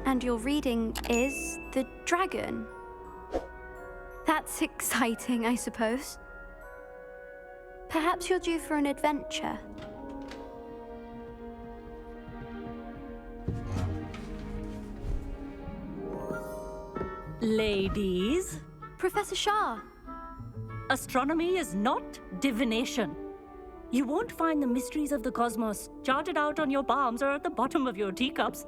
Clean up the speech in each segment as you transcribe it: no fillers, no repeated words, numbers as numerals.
And your reading is the dragon. That's exciting, I suppose. Perhaps you're due for an adventure. Ladies, Professor Shah. astronomy is not divination. You won't find the mysteries of the cosmos charted out on your palms or at the bottom of your teacups.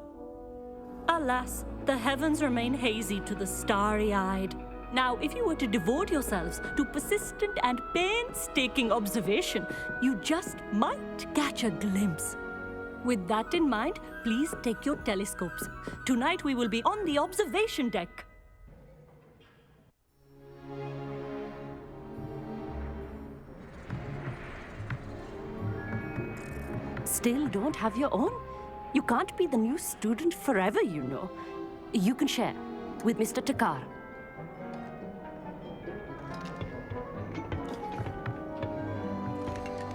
Alas, the heavens remain hazy to the starry-eyed. Now, if you were to devote yourselves to persistent and painstaking observation, you just might catch a glimpse. With that in mind, please take your telescopes. Tonight we will be on the observation deck. Still don't have your own? You can't be the new student forever, you know. You can share with Mr. Takar.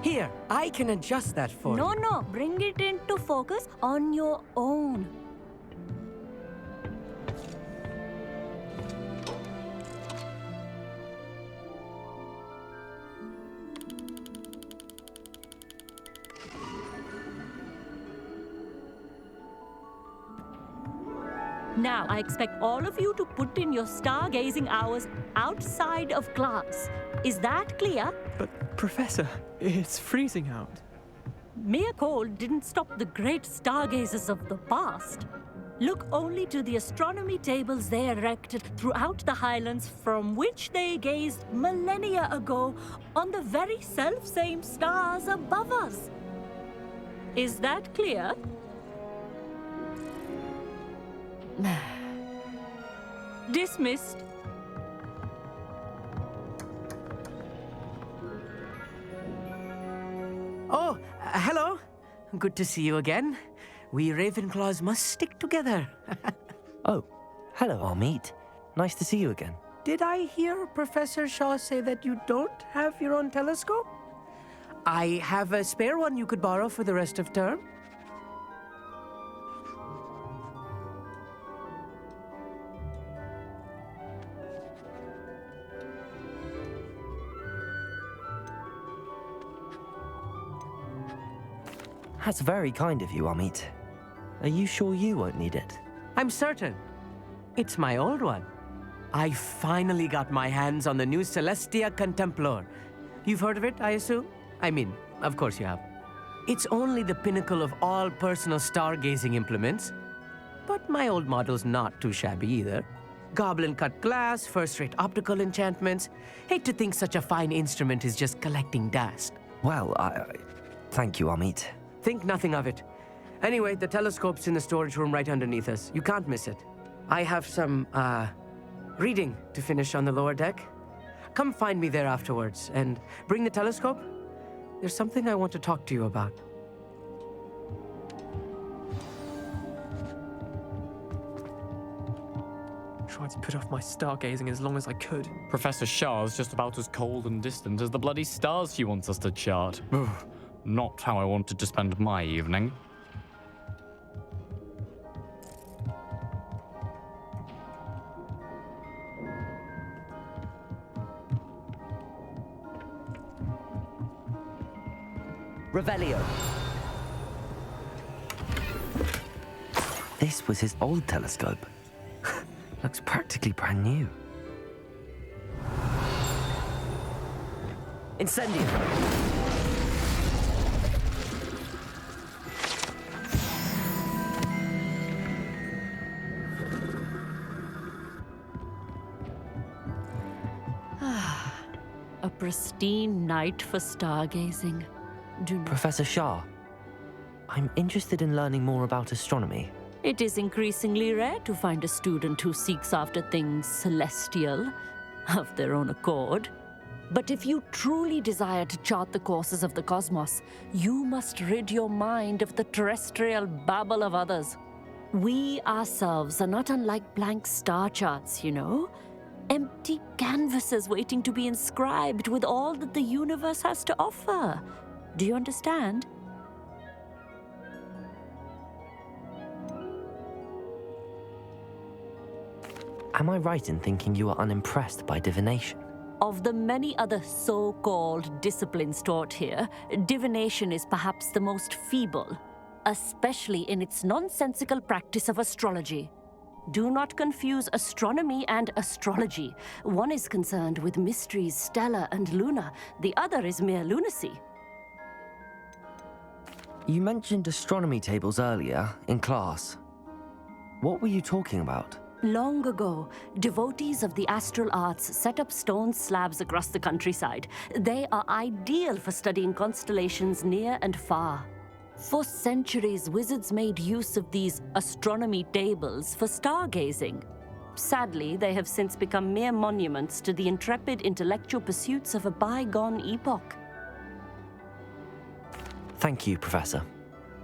Here, I can adjust that for you. No, bring it into focus on your own. Now, I expect all of you to put in your stargazing hours outside of class. Is that clear? But, Professor, it's freezing out. Mere cold didn't stop the great stargazers of the past. Look only to the astronomy tables they erected throughout the highlands from which they gazed millennia ago on the very self-same stars above us. Is that clear? Dismissed. Oh, hello. Good to see you again. We Ravenclaws must stick together. Oh, hello, Amit. Nice to see you again. Did I hear Professor Shaw say that you don't have your own telescope? I have a spare one you could borrow for the rest of term. That's very kind of you, Amit. Are you sure you won't need it? I'm certain. It's my old one. I finally got my hands on the new Celestia Contemplar. You've heard of it, I assume? I mean, of course you have. It's only the pinnacle of all personal stargazing implements. But my old model's not too shabby either. Goblin-cut glass, first-rate optical enchantments. Hate to think such a fine instrument is just collecting dust. Well, thank you, Amit. Think nothing of it. Anyway, the telescope's in the storage room right underneath us. You can't miss it. I have some, reading to finish on the lower deck. Come find me there afterwards, and bring the telescope. There's something I want to talk to you about. Tried to put off my stargazing as long as I could. Professor Shah's just about as cold and distant as the bloody stars she wants us to chart. Not how I wanted to spend my evening. Revelio. This was his old telescope. Looks practically brand new. Incendio. A pristine night for stargazing. Do not. Professor Shah, I'm interested in learning more about astronomy. It is increasingly rare to find a student who seeks after things celestial of their own accord. But if you truly desire to chart the courses of the cosmos, you must rid your mind of the terrestrial babble of others. We ourselves are not unlike blank star charts, you know. Empty canvases waiting to be inscribed with all that the universe has to offer. Do you understand? Am I right in thinking you are unimpressed by divination? Of the many other so-called disciplines taught here, divination is perhaps the most feeble, especially in its nonsensical practice of astrology. Do not confuse astronomy and astrology. One is concerned with mysteries stellar and lunar, the other is mere lunacy. You mentioned astronomy tables earlier in class. What were you talking about? Long ago, devotees of the astral arts set up stone slabs across the countryside. They are ideal for studying constellations near and far. For centuries, wizards made use of these astronomy tables for stargazing. Sadly, they have since become mere monuments to the intrepid intellectual pursuits of a bygone epoch. Thank you, Professor.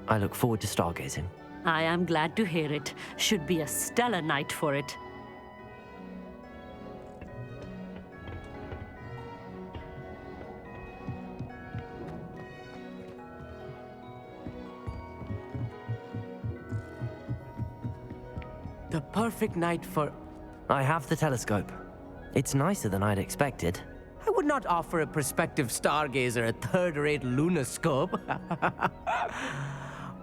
I look forward to stargazing. I am glad to hear it. Should be a stellar night for it. The perfect night for... I have the telescope. It's nicer than I'd expected. I would not offer a prospective stargazer a third-rate lunoscope.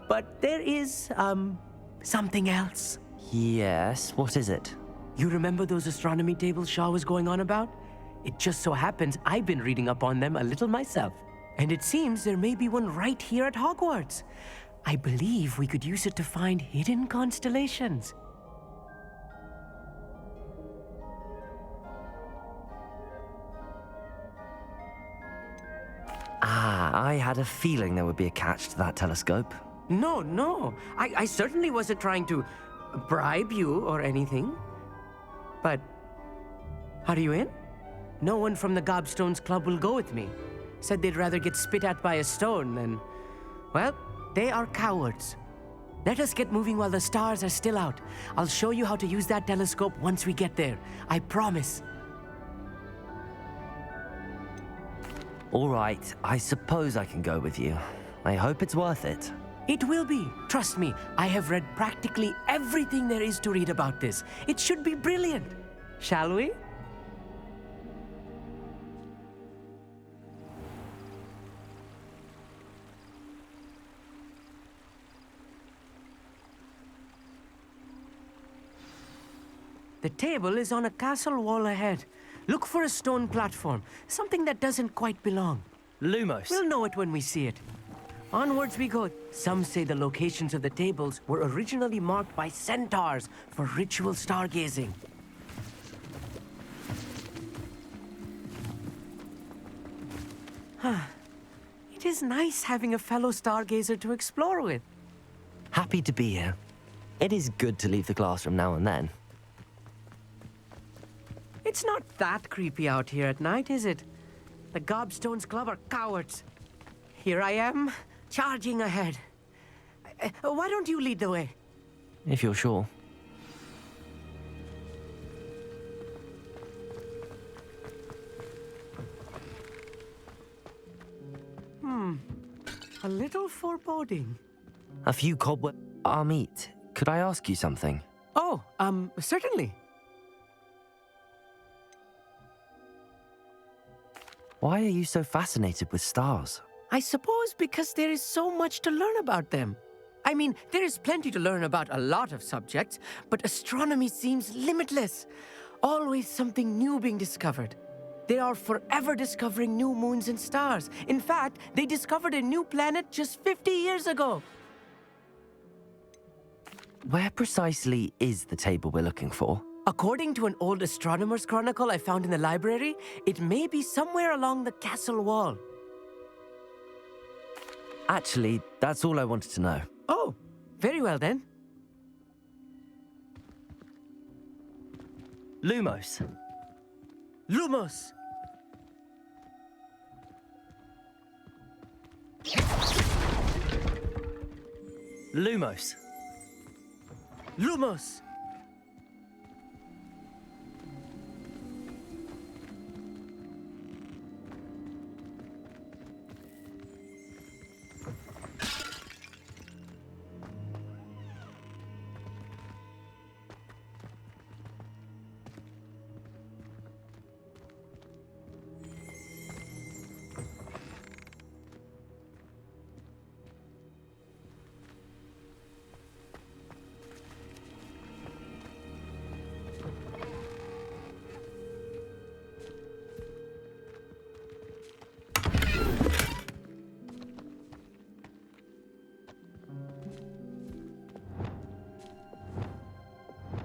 But there is, something else. Yes, what is it? You remember those astronomy tables Shaw was going on about? It just so happens I've been reading up on them a little myself. And it seems there may be one right here at Hogwarts. I believe we could use it to find hidden constellations. I had a feeling there would be a catch to that telescope. No. I certainly wasn't trying to bribe you or anything. But are you in? No one from the Gobstones Club will go with me. Said they'd rather get spit at by a stone than... Well, they are cowards. Let us get moving while the stars are still out. I'll show you how to use that telescope once we get there. I promise. All right, I suppose I can go with you. I hope it's worth it. It will be. Trust me, I have read practically everything there is to read about this. It should be brilliant. Shall we? The table is on a castle wall ahead. Look for a stone platform, something that doesn't quite belong. Lumos. We'll know it when we see it. Onwards we go. Some say the locations of the tables were originally marked by centaurs for ritual stargazing. It is nice having a fellow stargazer to explore with. Happy to be here. It is good to leave the classroom now and then. It's not that creepy out here at night, is it? The Gobstones Club are cowards. Here I am, charging ahead. Why don't you lead the way? If you're sure. A little foreboding. A few cobweb... Amit, could I ask you something? Oh, certainly. Why are you so fascinated with stars? I suppose because there is so much to learn about them. I mean, there is plenty to learn about a lot of subjects, but astronomy seems limitless. Always something new being discovered. They are forever discovering new moons and stars. In fact, they discovered a new planet just 50 years ago. Where precisely is the table we're looking for? According to an old astronomer's chronicle I found in the library, it may be somewhere along the castle wall. Actually, that's all I wanted to know. Oh, very well then. Lumos. Lumos! Lumos. Lumos!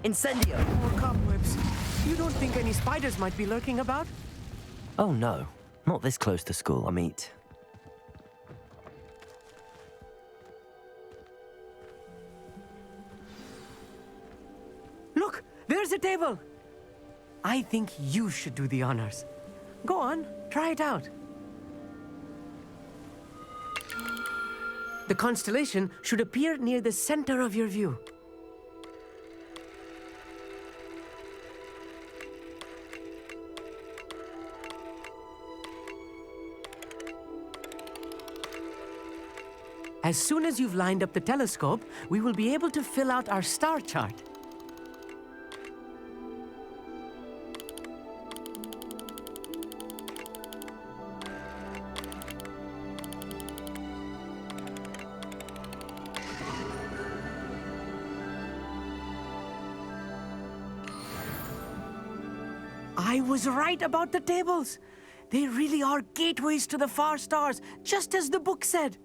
Incendio! More cobwebs. You don't think any spiders might be lurking about? Oh no, not this close to school, Amit. Look, there's a table. I think you should do the honors. Go on, try it out. The constellation should appear near the center of your view. As soon as you've lined up the telescope, we will be able to fill out our star chart. I was right about the tables. They really are gateways to the far stars, just as the book said.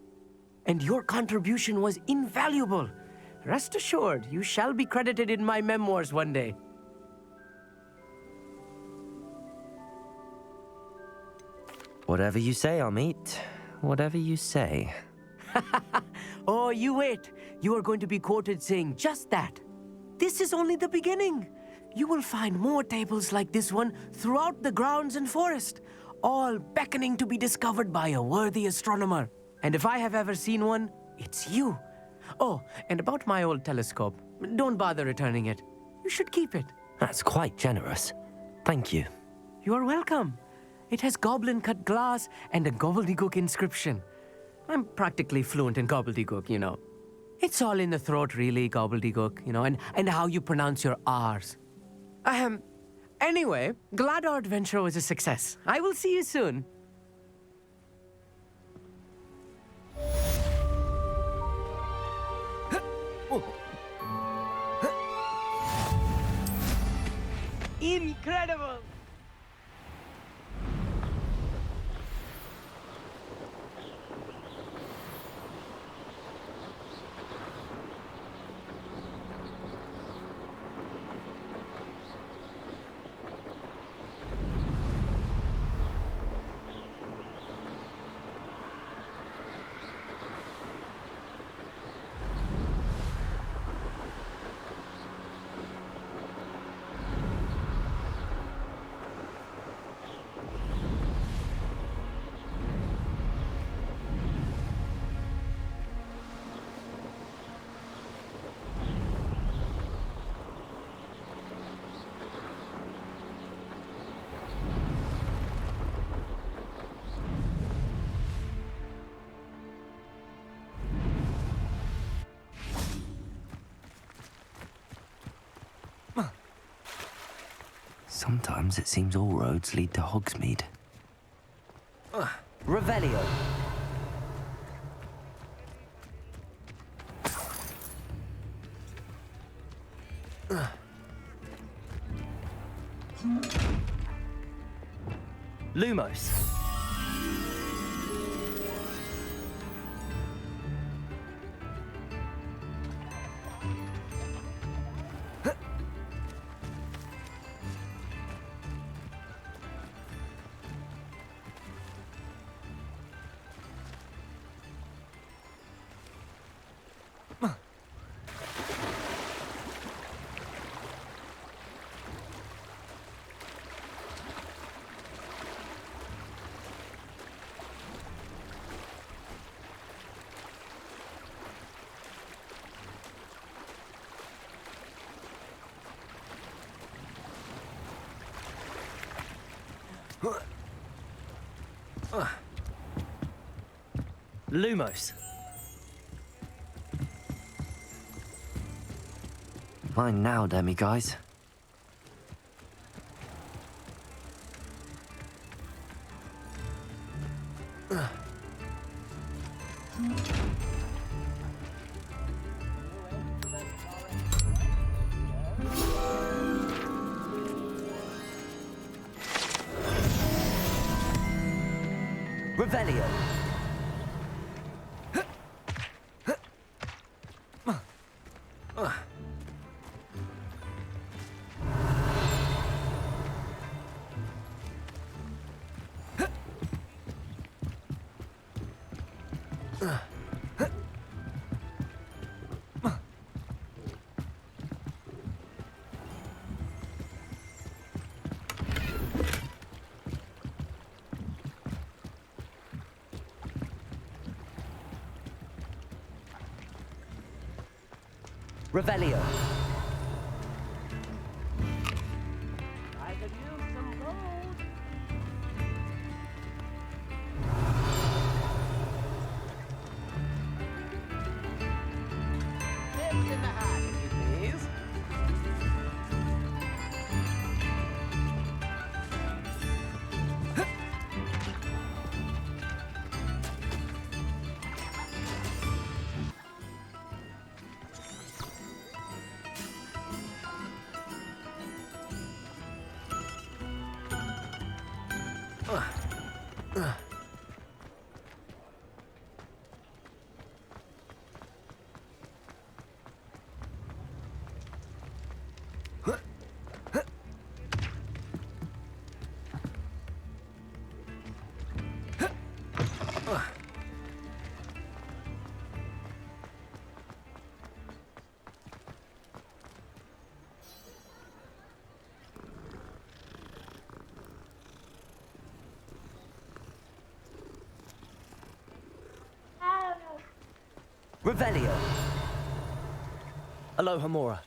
And your contribution was invaluable. Rest assured, you shall be credited in my memoirs one day. Whatever you say, Amit. Whatever you say. Oh, you wait. You are going to be quoted saying just that. This is only the beginning. You will find more tables like this one throughout the grounds and forest, all beckoning to be discovered by a worthy astronomer. And if I have ever seen one, it's you. Oh, and about my old telescope, don't bother returning it. You should keep it. That's quite generous. Thank you. You're welcome. It has goblin-cut glass and a gobbledygook inscription. I'm practically fluent in gobbledygook, you know. It's all in the throat, really, gobbledygook, you know, and how you pronounce your R's. Anyway, glad our adventure was a success. I will see you soon. Incredible! Sometimes it seems all roads lead to Hogsmeade. Revelio. Lumos. Lumos. Fine now, demi-guys. Revelio. Revelio. Revelio. Aloha Mora.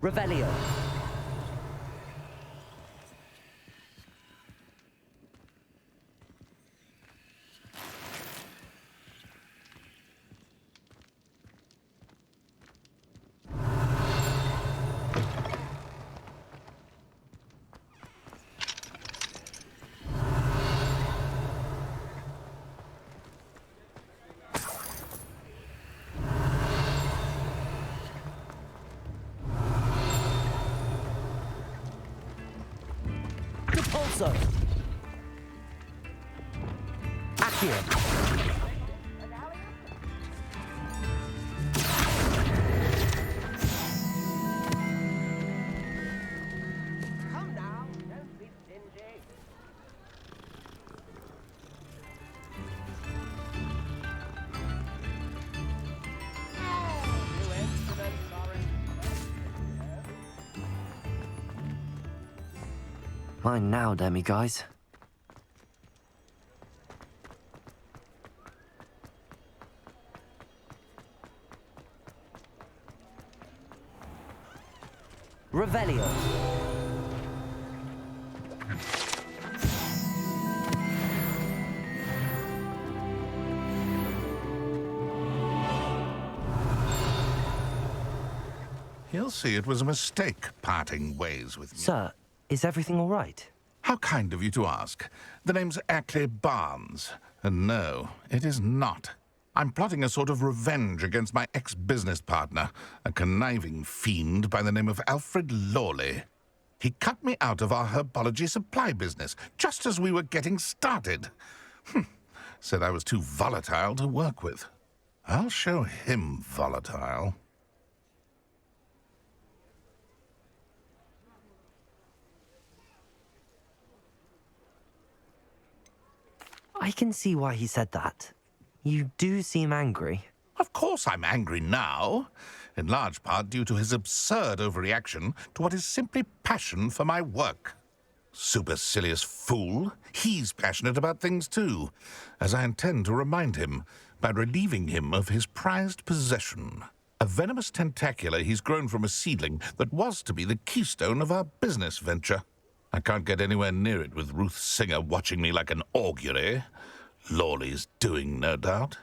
Revelio. Repulso. Accio. Come now, don't be stingy. Mine now, demi guys. Revelio. He'll see it was a mistake parting ways with me. Sir, is everything all right? How kind of you to ask. The name's Ackley Barnes. And no, it is not. I'm plotting a sort of revenge against my ex-business partner, a conniving fiend by the name of Alfred Lawley. He cut me out of our herbology supply business just as we were getting started. Said I was too volatile to work with. I'll show him volatile. I can see why he said that. You do seem angry. Of course I'm angry now, in large part due to his absurd overreaction to what is simply passion for my work. Supercilious fool, he's passionate about things too, as I intend to remind him by relieving him of his prized possession. A venomous tentacula he's grown from a seedling that was to be the keystone of our business venture. I can't get anywhere near it with Ruth Singer watching me like an augury. Lawley's doing, no doubt.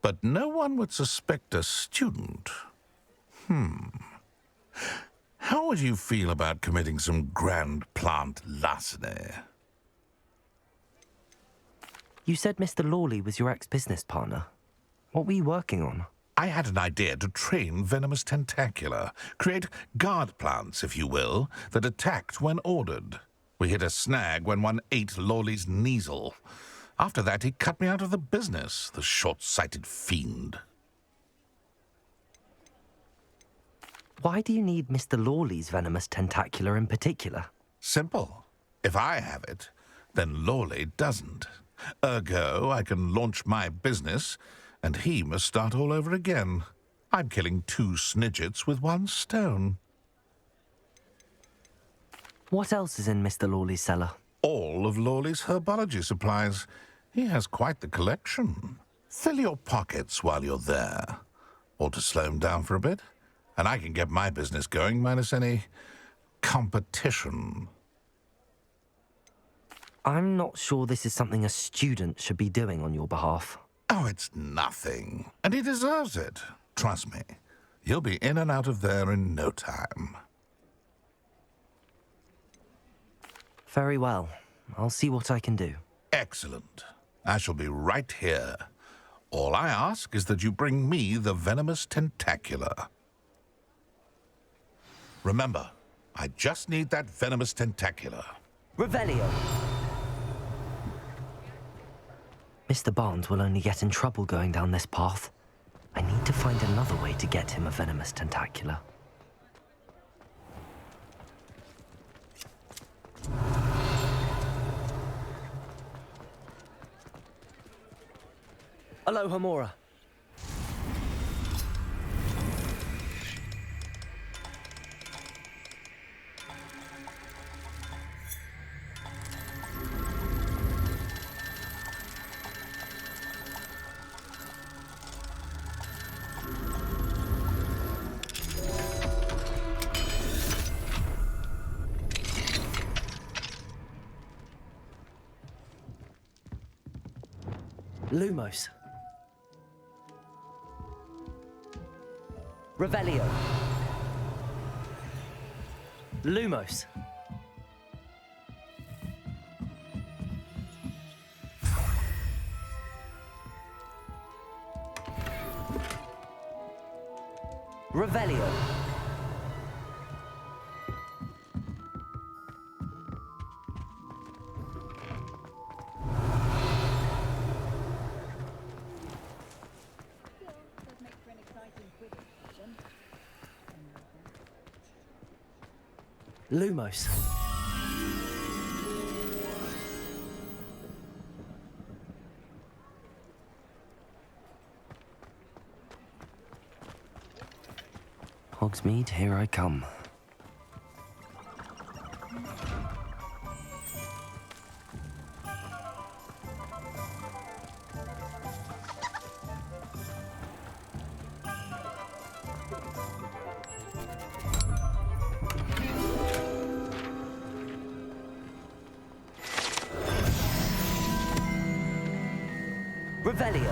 But no one would suspect a student. How would you feel about committing some grand plant larceny? You said Mr. Lawley was your ex-business partner. What were you working on? I had an idea to train venomous tentacula, create guard plants, if you will, that attacked when ordered. We hit a snag when one ate Lawley's Kneasel. After that, he cut me out of the business, the short-sighted fiend. Why do you need Mr. Lawley's venomous tentacula in particular? Simple. If I have it, then Lawley doesn't. Ergo, I can launch my business, and he must start all over again. I'm killing 2 snidgets with 1 stone. What else is in Mr. Lawley's cellar? All of Lawley's herbology supplies. He has quite the collection. Fill your pockets while you're there. Or to slow him down for a bit, and I can get my business going minus any competition. I'm not sure this is something a student should be doing on your behalf. Oh, it's nothing. And he deserves it. Trust me. You'll be in and out of there in no time. Very well. I'll see what I can do. Excellent. I shall be right here. All I ask is that you bring me the venomous tentacula. Remember, I just need that venomous tentacula. Revelio! Mr. Barnes will only get in trouble going down this path. I need to find another way to get him a venomous tentacula. Aloha, Mora. Lumos. Revelio. Lumos. Revelio. Lumos. Hogsmeade, here I come. Revelio.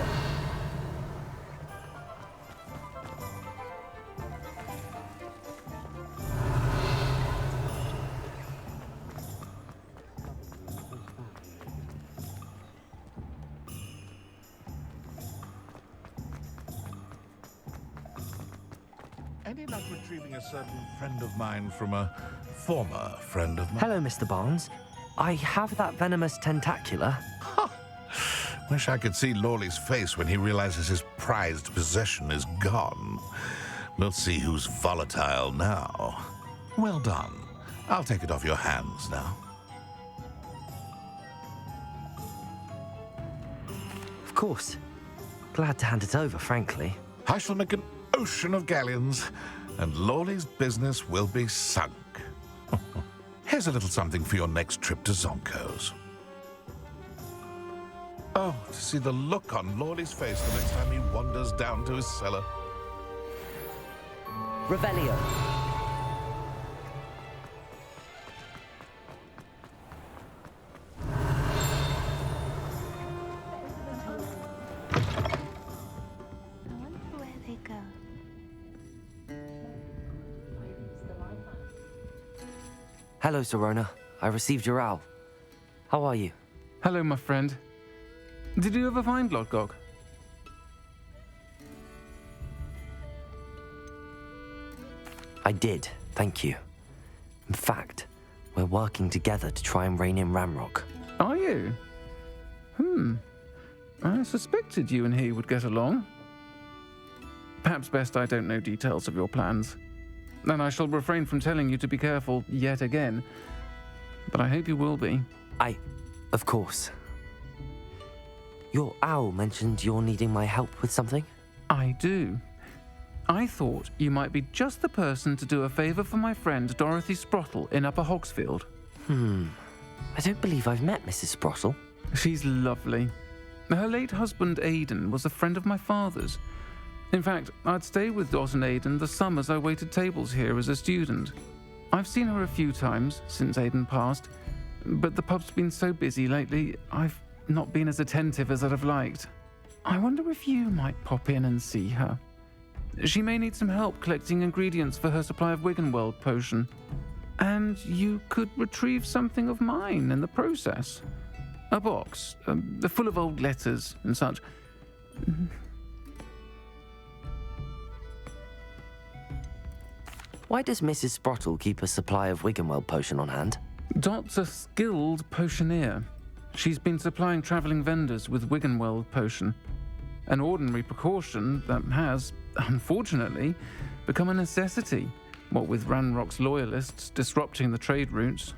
Any luck retrieving a certain friend of mine from a former friend of mine? Hello, Mr. Barnes. I have that venomous tentacula. Wish I could see Lawley's face when he realizes his prized possession is gone. We'll see who's volatile now. Well done. I'll take it off your hands now. Of course. Glad to hand it over, frankly. I shall make an ocean of galleons, and Lawley's business will be sunk. Here's a little something for your next trip to Zonko's. Oh, to see the look on Lawley's face the next time he wanders down to his cellar. Revelio. I wonder where they go. Hello, Serona. I received your owl. How are you? Hello, my friend. Did you ever find Lodgok? I did, thank you. In fact, we're working together to try and rein in Ramrock. Are you? I suspected you and he would get along. Perhaps best I don't know details of your plans. And I shall refrain from telling you to be careful yet again. But I hope you will be. Of course. Your owl mentioned you're needing my help with something? I do. I thought you might be just the person to do a favour for my friend Dorothy Sprottle in Upper Hogsfield. I don't believe I've met Mrs. Sprottle. She's lovely. Her late husband Aidan was a friend of my father's. In fact, I'd stay with Dot and Aidan the summers I waited tables here as a student. I've seen her a few times since Aidan passed, but the pub's been so busy lately, I've not been as attentive as I'd have liked. I wonder if you might pop in and see her. She may need some help collecting ingredients for her supply of Wiggenweld potion. And you could retrieve something of mine in the process. A box, full of old letters and such. Why does Mrs. Sprottle keep a supply of Wiggenweld potion on hand? Dot's a skilled potioneer. She's been supplying travelling vendors with Wiggenweld potion. An ordinary precaution that has, unfortunately, become a necessity, what with Ranrock's loyalists disrupting the trade routes.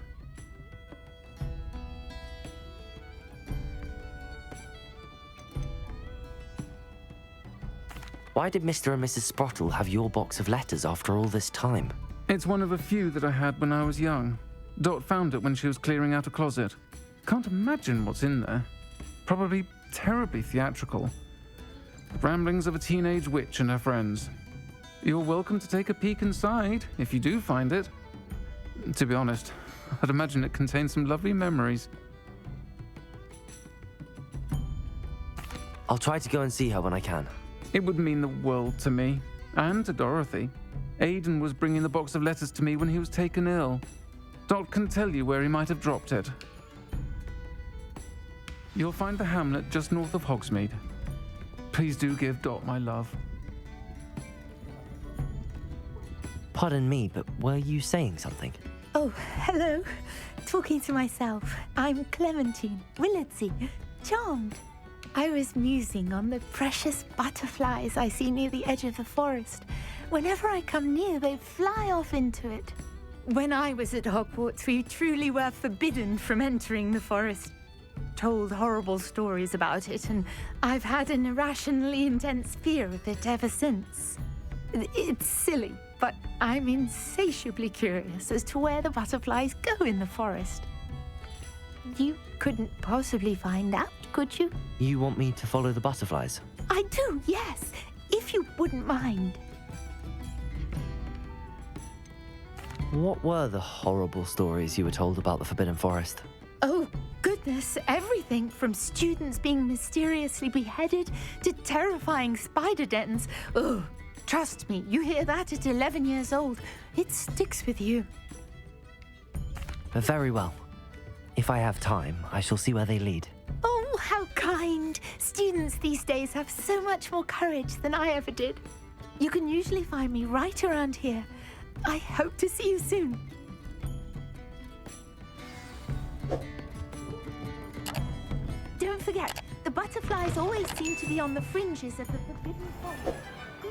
Why did Mr. and Mrs. Sprottle have your box of letters after all this time? It's one of a few that I had when I was young. Dot found it when she was clearing out a closet. Can't imagine what's in there. Probably terribly theatrical. Ramblings of a teenage witch and her friends. You're welcome to take a peek inside, if you do find it. To be honest, I'd imagine it contains some lovely memories. I'll try to go and see her when I can. It would mean the world to me, and to Dorothy. Aidan was bringing the box of letters to me when he was taken ill. Dot can tell you where he might have dropped it. You'll find the hamlet just north of Hogsmeade. Please do give Dot my love. Pardon me, but were you saying something? Oh, hello. Talking to myself. I'm Clementine Willardsey. Charmed. I was musing on the precious butterflies I see near the edge of the forest. Whenever I come near, they fly off into it. When I was at Hogwarts, we truly were forbidden from entering the forest. Told horrible stories about it, and I've had an irrationally intense fear of it ever since. It's silly, but I'm insatiably curious as to where the butterflies go in the forest. You couldn't possibly find out, could you? You want me to follow the butterflies? I do, yes, if you wouldn't mind. What were the horrible stories you were told about the Forbidden Forest? Oh, goodness, everything from students being mysteriously beheaded to terrifying spider dens. Oh, trust me, you hear that at 11 years old. It sticks with you. Very well. If I have time, I shall see where they lead. Oh, how kind. Students these days have so much more courage than I ever did. You can usually find me right around here. I hope to see you soon. Don't forget, the butterflies always seem to be on the fringes of the Forbidden Forest.